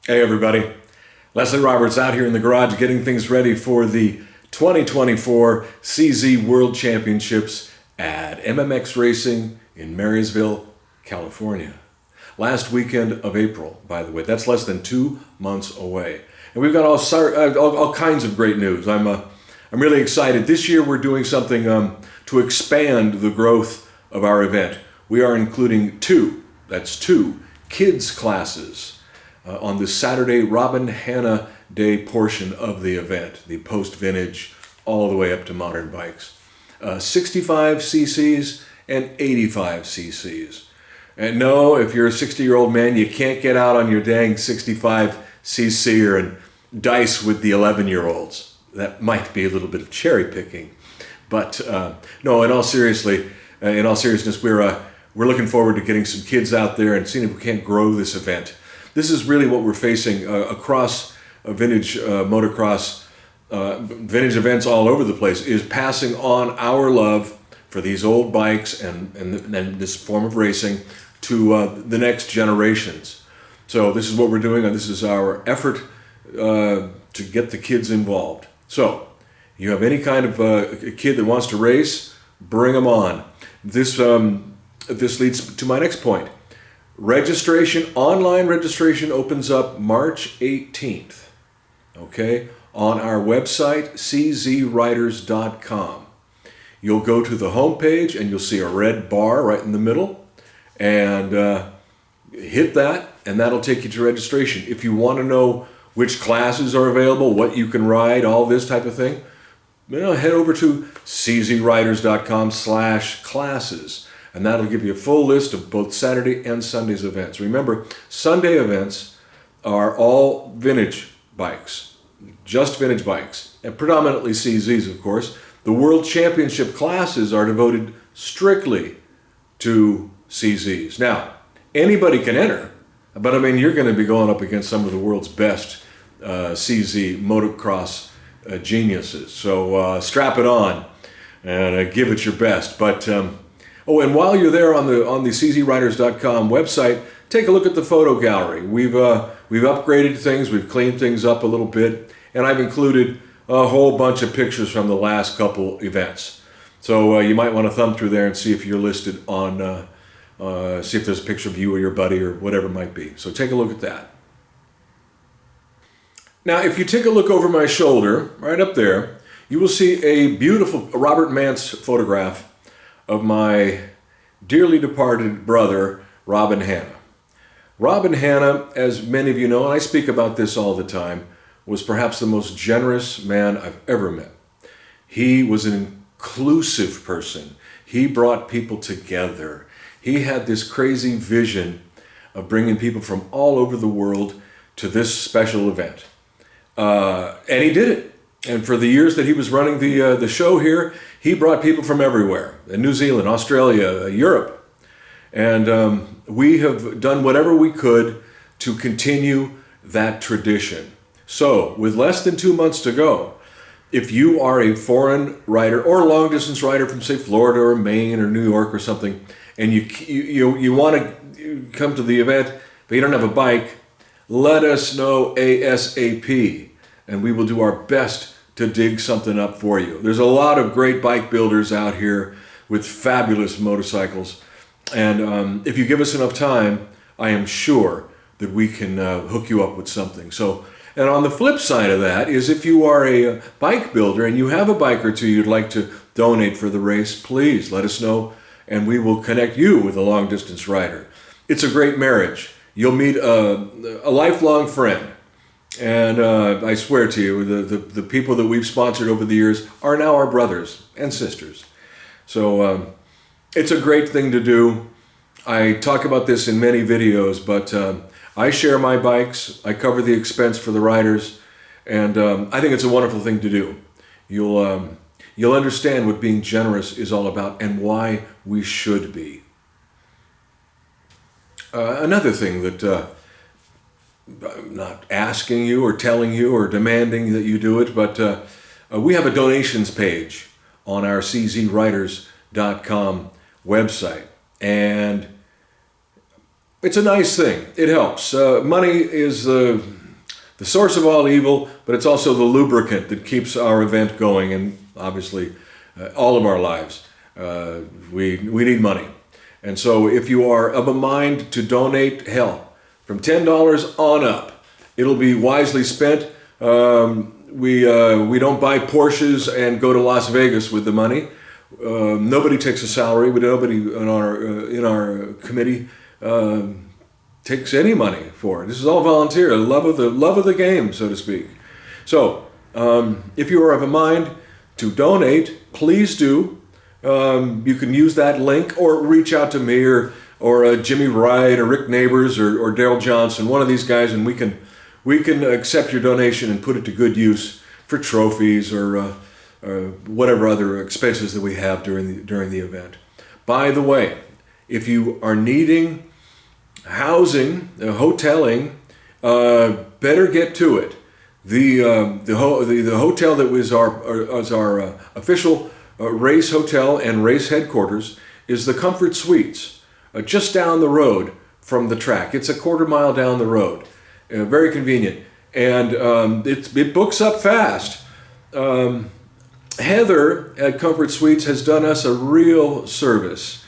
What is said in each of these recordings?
Hey everybody, Leslie Roberts out here in the garage getting things ready for the 2024 CZ World Championships at MMX Racing in Marysville, California. Last weekend of April, by the way. That's less than 2 months away. And we've got all kinds of great news. I'm really excited. This year we're doing something to expand the growth of our event. We are including two kids classes on the Saturday Robin Hanna Day portion of the event, the post-vintage all the way up to modern bikes. 65 cc's and 85 cc's. And no, if you're a 60-year-old man, you can't get out on your dang 65 cc and dice with the 11-year-olds. That might be a little bit of cherry picking. But no, in all seriousness, we're looking forward to getting some kids out there and seeing if we can't grow this event. This is really what we're facing across vintage motocross, vintage events all over the place, is passing on our love for these old bikes and this form of racing to the next generations. So this is what we're doing, and this is our effort to get the kids involved. So you have any kind of a kid that wants to race, bring them on. This leads to my next point. Online registration opens up March 18th, okay, on our website, czriders.com. You'll go to the homepage and you'll see a red bar right in the middle, and hit that, and that'll take you to registration. If you want to know which classes are available, what you can ride, all this type of thing, head over to czriders.com/classes. And that'll give you a full list of both Saturday and Sunday's events. Remember, Sunday events are all vintage bikes, just vintage bikes, and predominantly CZs, of course. The World Championship classes are devoted strictly to CZs. Now, anybody can enter, but I mean, you're going to be going up against some of the world's best CZ motocross geniuses. So strap it on and give it your best. But oh, and while you're there on the czriders.com website, take a look at the photo gallery. We've upgraded things, we've cleaned things up a little bit, and I've included a whole bunch of pictures from the last couple events. So you might want to thumb through there and see if you're listed on, see if there's a picture of you or your buddy or whatever it might be. So take a look at that. Now, if you take a look over my shoulder, right up there, you will see a beautiful Robert Mance photograph of my dearly departed brother, Robin Hanna. Robin Hanna, as many of you know, and I speak about this all the time, was perhaps the most generous man I've ever met. He was an inclusive person. He brought people together. He had this crazy vision of bringing people from all over the world to this special event. And he did it. And for the years that he was running the show here, he brought people from everywhere, New Zealand, Australia, Europe. And we have done whatever we could to continue that tradition. So with less than 2 months to go, if you are a foreign rider or a long distance rider from, say, Florida or Maine or New York or something, and you want to come to the event, but you don't have a bike, let us know ASAP, and we will do our best to dig something up for you. There's a lot of great bike builders out here with fabulous motorcycles, and if you give us enough time, I am sure that we can hook you up with something. So, and on the flip side of that is, if you are a bike builder and you have a bike or two you'd like to donate for the race, please let us know, and we will connect you with a long distance rider. It's a great marriage. You'll meet a lifelong friend. And I swear to you, the people that we've sponsored over the years are now our brothers and sisters. So it's a great thing to do. I talk about this in many videos, but I share my bikes. I cover the expense for the riders, and I think it's a wonderful thing to do. You'll understand what being generous is all about and why we should be. Another thing that I'm not asking you or telling you or demanding that you do it, but we have a donations page on our czriders.com website, and it's a nice thing. It helps. Money is the source of all evil, but it's also the lubricant that keeps our event going, and obviously all of our lives. We need money. And so if you are of a mind to donate, hell, from $10 on up, it'll be wisely spent. We don't buy Porsches and go to Las Vegas with the money. Nobody takes a salary. Nobody in our committee takes any money for it. This is all volunteer, love of the game, so to speak. So if you are of a mind to donate, please do. You can use that link or reach out to me or Jimmy Wright or Rick Neighbors or Daryl Johnson, one of these guys, and we can accept your donation and put it to good use for trophies or whatever other expenses that we have during the event. By the way, if you are needing housing, hoteling, better get to it. The hotel that was our official race hotel and race headquarters is the Comfort Suites, just down the road from the track. It's a quarter-mile down the road, very convenient, and it books up fast. Heather at Comfort Suites has done us a real service.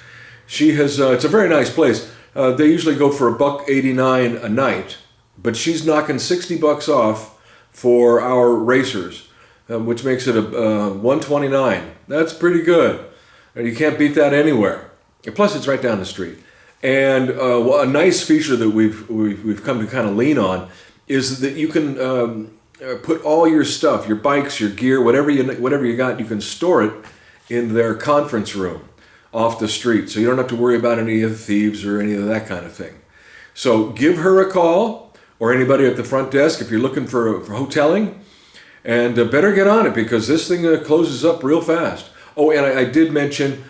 She has. It's a very nice place. They usually go for $1.89 a night, but she's knocking $60 off for our racers, which makes it a $129. That's pretty good. You can't beat that anywhere. Plus, it's right down the street. And a nice feature that we've come to kind of lean on is that you can put all your stuff, your bikes, your gear, whatever you got, you can store it in their conference room off the street, so you don't have to worry about any of the thieves or any of that kind of thing. So give her a call, or anybody at the front desk if you're looking for hoteling, and better get on it because this thing closes up real fast. Oh, and I did mention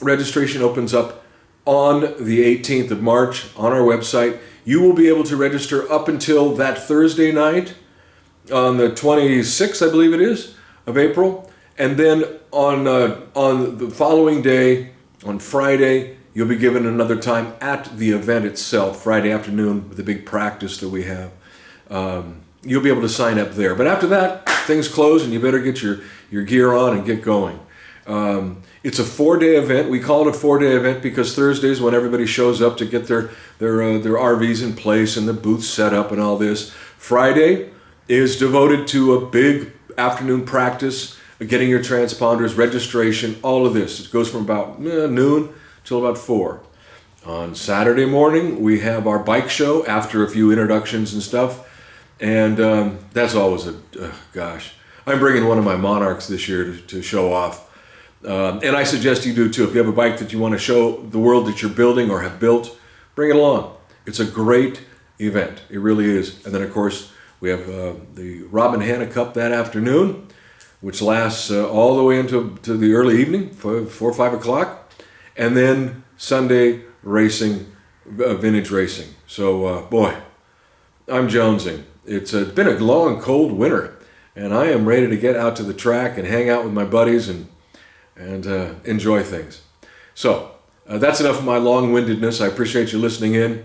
registration opens up on the 18th of March on our website. You will be able to register up until that Thursday night on the 26th, I believe it is, of April. And then on the following day, on Friday, you'll be given another time at the event itself, Friday afternoon, with the big practice that we have. You'll be able to sign up there. But after that, things close and you better get your gear on and get going. It's a 4-day event. We call it a 4-day event because Thursdays when everybody shows up to get their RVs in place and the booths set up and all this. Friday is devoted to a big afternoon practice, getting your transponders, registration, all of this. It goes from about noon till about 4. On Saturday morning, we have our bike show after a few introductions and stuff. And that's always gosh. I'm bringing one of my Monarchs this year to show off. And I suggest you do too. If you have a bike that you want to show the world that you're building or have built, bring it along. It's a great event. It really is. And then, of course, we have the Robin Hanna Cup that afternoon, which lasts all the way into the early evening, 4 or 5 o'clock. And then Sunday racing, vintage racing. So, boy, I'm jonesing. It's been a long, cold winter, and I am ready to get out to the track and hang out with my buddies and enjoy things. So, that's enough of my long-windedness. I appreciate you listening in.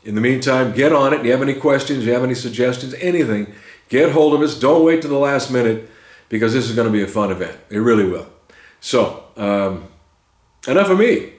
In the meantime, get on it. You have any questions, you have any suggestions, anything, get hold of us. Don't wait to the last minute because this is going to be a fun event. It really will. So, enough of me.